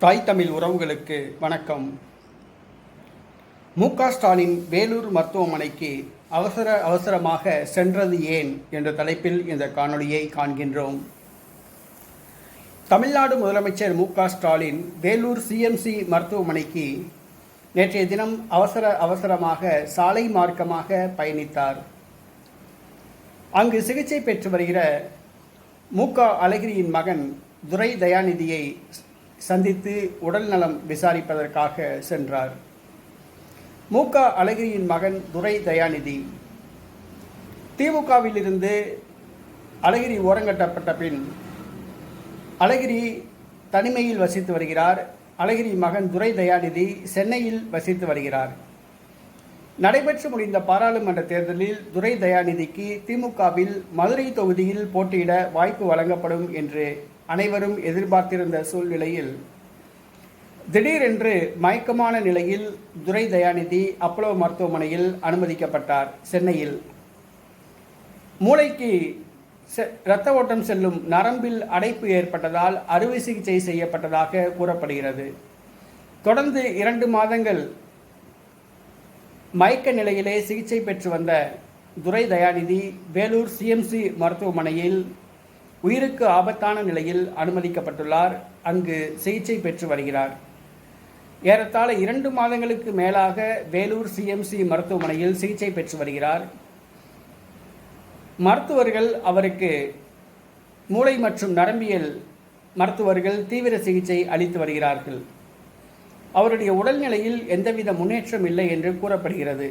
தாய் தமிழ் உறவுகளுக்கு வணக்கம். மு.க.ஸ்டாலின் வேலூர் மருத்துவமனைக்கு அவசரமாக சென்றது ஏன் என்ற தலைப்பில் இந்த காணொளியை காண்கின்றோம். தமிழ்நாடு முதலமைச்சர் மு.க.ஸ்டாலின் வேலூர் சிஎம்சி மருத்துவமனைக்கு நேற்றைய தினம் அவசரமாக சாலை மார்க்கமாக பயணித்தார். அங்கு சிகிச்சை பெற்று வருகிற மு.க. அழகிரியின் மகன் துரை தயாநிதியை சந்தித்து உடல் நலம் விசாரிப்பதற்காக சென்றார். மு.க. அழகிரியின் மகன் துரை தயாநிதி திமுகவிலிருந்து அழகிரி ஓரங்கட்டப்பட்ட பின் அழகிரி தனிமையில் வசித்து வருகிறார். அழகிரி மகன் துரை தயாநிதி சென்னையில் வசித்து வருகிறார். நடைபெற்று முடிந்த பாராளுமன்ற தேர்தலில் துரை தயாநிதிக்கு திமுகவில் மதுரை தொகுதியில் போட்டியிட வாய்ப்பு வழங்கப்படும் என்று அனைவரும் எதிர்பார்த்திருந்த சூழ்நிலையில் திடீரென்று மயக்கமான நிலையில் துரை தயாநிதி அப்போலோ மருத்துவமனையில் அனுமதிக்கப்பட்டார். சென்னையில் மூளைக்கு இரத்த ஓட்டம் செல்லும் நரம்பில் அடைப்பு ஏற்பட்டதால் அறுவை சிகிச்சை செய்யப்பட்டதாக கூறப்படுகிறது. தொடர்ந்து 2 மாதங்கள் மயக்க நிலையிலே சிகிச்சை பெற்று வந்த துரை தயாநிதி வேலூர் சிஎம்சி மருத்துவமனையில் உயிருக்கு ஆபத்தான நிலையில் அனுமதிக்கப்பட்டுள்ளார். அங்கு சிகிச்சை பெற்று வருகிறார். ஏறத்தாழ 2 மாதங்களுக்கு மேலாக வேலூர் சிஎம்சி மருத்துவமனையில் சிகிச்சை பெற்று வருகிறார். மருத்துவர்கள் அவருக்கு மூளை மற்றும் நரம்பியல் மருத்துவர்கள் தீவிர சிகிச்சை அளித்து வருகிறார்கள். அவருடைய உடல்நிலையில் எந்தவித முன்னேற்றம் இல்லை என்று கூறப்படுகிறது.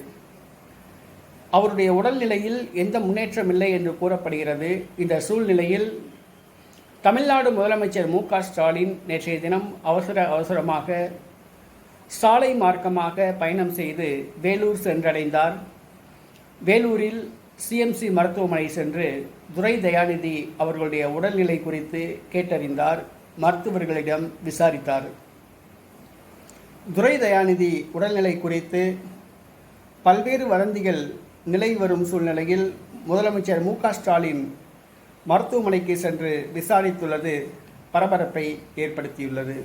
இந்த சூழ்நிலையில் தமிழ்நாடு முதலமைச்சர் மு.க. ஸ்டாலின் நேற்றைய தினம் அவசரமாக சாலை மார்க்கமாக பயணம் செய்து வேலூர் சென்றடைந்தார். வேலூரில் சிஎம்சி மருத்துவமனை சென்று துரை தயாநிதி அவர்களுடைய உடல்நிலை குறித்து கேட்டறிந்தார். மருத்துவர்களிடம் விசாரித்தார். துரை தயாநிதி உடல்நிலை குறித்து பல்வேறு வதந்திகள் நிலை வரும் சூழ்நிலையில் முதலமைச்சர் மு.க. ஸ்டாலின் மருத்துவமனைக்கு சென்று விசாரித்துள்ளது பரபரப்பை ஏற்படுத்தியுள்ளது.